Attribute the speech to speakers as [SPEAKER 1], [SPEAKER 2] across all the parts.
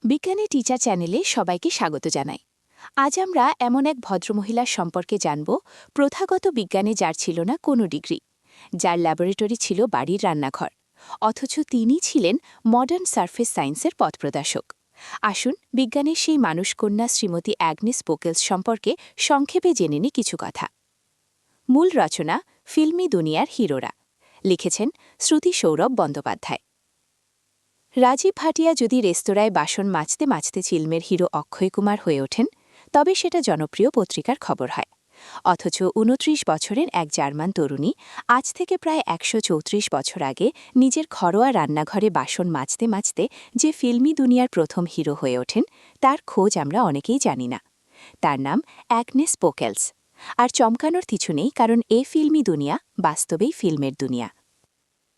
[SPEAKER 1] বিজ্ঞানী টিচার চ্যানেলে সবাইকে স্বাগত জানাই। আজ আমরা এমন এক ভদ্রমহিলার সম্পর্কে জানব প্রথাগত বিজ্ঞানে যার ছিল না কোনো ডিগ্রি, যার ল্যাবরেটরি ছিল বাড়ির রান্নাঘর, অথচ তিনি ছিলেন মডার্ন সারফেস সায়েন্সের পথপ্রদর্শক। আসুন বিজ্ঞানের সেই মানুষকন্যা শ্রীমতী অ্যাগনেস পোকেলস সম্পর্কে সংক্ষেপে জেনে নিই কিছু কথা। মূল রচনা ফিল্মি দুনিয়ার হিরোরা, লিখেছেন শ্রুতি সৌরভ বন্দ্যোপাধ্যায়। রাজীব ভাটিয়া যদি রেস্তোরাঁয় বাসন মাজতে মাজতে ফিল্মের হিরো অক্ষয় কুমার হয়ে ওঠেন, তবে সেটা জনপ্রিয় পত্রিকার খবর হয়। অথচ ২৯ বছরের এক জার্মান তরুণী আজ থেকে প্রায় ১৩৪ বছর আগে নিজের ঘরোয়া রান্নাঘরে বাসন মাজতে মাজতে যে ফিল্মি দুনিয়ার প্রথম হিরো হয়ে ওঠেন, তার খোঁজ আমরা অনেকেই জানি না। তার নাম অ্যাগনেস পোকেলস। আর চমকানোর কিছু নেই, কারণ এ ফিল্মি দুনিয়া বাস্তবেই ফিল্মের দুনিয়া।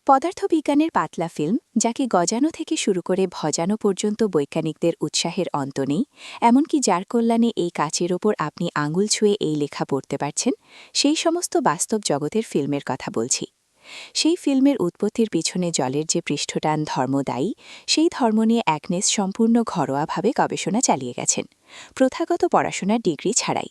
[SPEAKER 1] পদার্থবিজ্ঞানের পাতলা ফিল্ম, যাকে গজানো থেকে শুরু করে ভজানো পর্যন্ত বৈজ্ঞানিকদের উৎসাহের অন্ত নেই, এমনকি যার কল্যাণে এই কাচের ওপর আপনি আঙুল ছুঁয়ে এই লেখা পড়তে পারছেন, সেই সমস্ত বাস্তব জগতের ফিল্মের কথা বলছি। সেই ফিল্মের উৎপত্তির পিছনে জলের যে পৃষ্ঠটান ধর্ম দায়ী, সেই ধর্ম নিয়ে অ্যাগনেস সম্পূর্ণ ঘরোয়াভাবে গবেষণা চালিয়ে গেছেন, প্রথাগত পড়াশোনার ডিগ্রি ছাড়াই।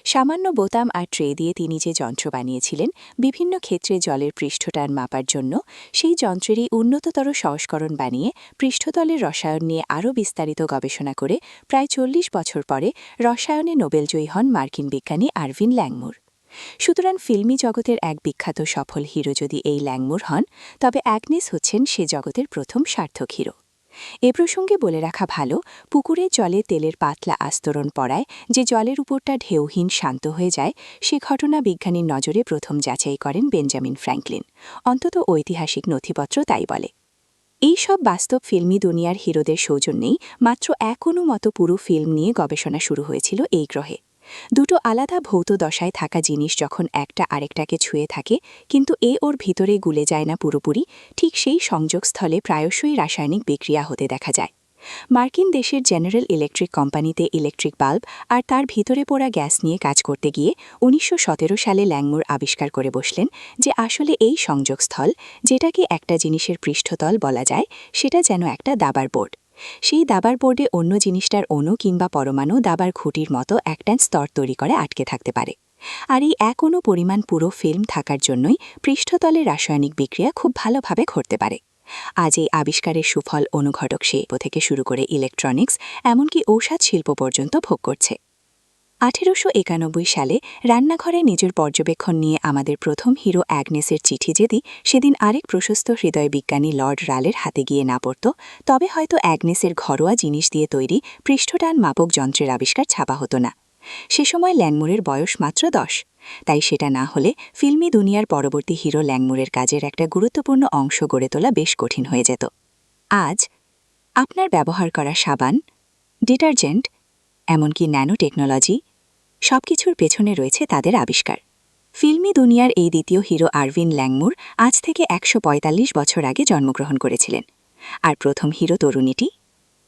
[SPEAKER 1] সামান্য বোতাম আর ট্রে দিয়ে তিনি যে যন্ত্র বানিয়েছিলেন বিভিন্ন ক্ষেত্রে জলের পৃষ্ঠটান মাপার জন্য, সেই যন্ত্রেরই উন্নততর সংস্করণ বানিয়ে পৃষ্ঠতলের রসায়ন নিয়ে আরও বিস্তারিত গবেষণা করে প্রায় ৪০ বছর পরে রসায়নে নোবেলজয়ী হন মার্কিন বিজ্ঞানী আরভিন ল্যাংমুর। সুতরাং ফিল্মি জগতের এক বিখ্যাত সফল হিরো যদি এই ল্যাংমুর হন, তবে অ্যাগনেস হচ্ছেন সে জগতের প্রথম সার্থক হিরো। এ প্রসঙ্গে বলে রাখা ভালো, পুকুরের জলে তেলের পাতলা আস্তরণ পড়ায় যে জলের উপরটা ঢেউহীন শান্ত হয়ে যায়, সে ঘটনা বিজ্ঞানীর নজরে প্রথম যাচাই করেন বেঞ্জামিন ফ্র্যাঙ্কলিন। অন্তত ঐতিহাসিক নথিপত্র তাই বলে। এই সব বাস্তব ফিল্মি দুনিয়ার হিরোদের সৌজন্যেই মাত্র মতো পুরো ফিল্ম নিয়ে গবেষণা শুরু হয়েছিল এই গ্রহে। দুটো আলাদা ভৌত দশায় থাকা জিনিস যখন একটা আরেকটাকে ছুঁয়ে থাকে, কিন্তু ওর ভিতরে গুলে যায় না পুরোপুরি, ঠিক সেই সংযোগস্থলে প্রায়শই রাসায়নিক বিক্রিয়া হতে দেখা যায়। মার্কিন দেশের জেনারেল ইলেকট্রিক কোম্পানিতে ইলেকট্রিক বাল্ব আর তার ভিতরে পোড়া গ্যাস নিয়ে কাজ করতে গিয়ে ১৯১৭ সালে ল্যাংমুর আবিষ্কার করে বসলেন যে আসলে এই সংযোগস্থল, যেটাকে একটা জিনিসের পৃষ্ঠতল বলা যায়, সেটা যেন একটা দাবার বোর্ড। সেই দাবার বোর্ডে অন্য জিনিসটার অণু কিংবা পরমাণু দাবার খুঁটির মতো একটা স্তর তৈরি করে আটকে থাকতে পারে। আর এই অণু পরিমাণ পুরো ফিল্ম থাকার জন্যই পৃষ্ঠতলে রাসায়নিক বিক্রিয়া খুব ভালোভাবে ঘটতে পারে। আজ এই আবিষ্কারের সুফল অনুঘটক শিল্প থেকে শুরু করে ইলেকট্রনিক্স, এমনকি ঔষধ শিল্প পর্যন্ত ভোগ করছে। ১৮৯১ সালে রান্নাঘরে নিজের পর্যবেক্ষণ নিয়ে আমাদের প্রথম হিরো অ্যাগনেসের চিঠি যদি সেদিন আরেক প্রশস্ত হৃদয় বিজ্ঞানী লর্ড রালের হাতে গিয়ে না পড়ত, তবে হয়তো অ্যাগনেসের ঘরোয়া জিনিস দিয়ে তৈরি পৃষ্ঠটান মাপক যন্ত্রের আবিষ্কার ছাপা হতো না। সে সময় ল্যাংমুরের বয়স মাত্র ১০। তাই সেটা না হলে ফিল্মি দুনিয়ার পরবর্তী হিরো ল্যাংমুরের কাজের একটা গুরুত্বপূর্ণ অংশ গড়ে তোলা বেশ কঠিন হয়ে যেত। আজ আপনার ব্যবহার করা সাবান, ডিটারজেন্ট, এমনকি ন্যানো টেকনোলজি, সবকিছুর পেছনে রয়েছে তাদের আবিষ্কার। ফিল্মি দুনিয়ার এই দ্বিতীয় হিরো আরভিন ল্যাংমুর আজ থেকে ১৪৫ বছর আগে জন্মগ্রহণ করেছিলেন। আর প্রথম হিরো তরুণীটি,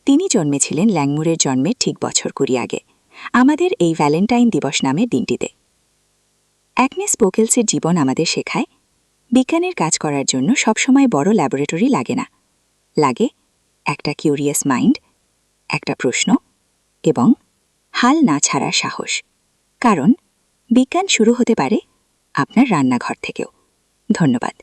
[SPEAKER 1] তিনি জন্মেছিলেন ল্যাংমুরের জন্মের ঠিক বছর ২০ আগে, আমাদের এই ভ্যালেন্টাইন দিবস নামের দিনটিতে। অ্যাগনেস পোকেলসের জীবন আমাদের শেখায়, বিজ্ঞানের কাজ করার জন্য সবসময় বড় ল্যাবরেটরি লাগে না, লাগে একটা কিউরিয়াস মাইন্ড, একটা প্রশ্ন এবং হাল না ছাড়ার সাহস। কারণ বিজ্ঞান শুরু হতে পারে আপনার রান্নাঘর থেকেও। ধন্যবাদ।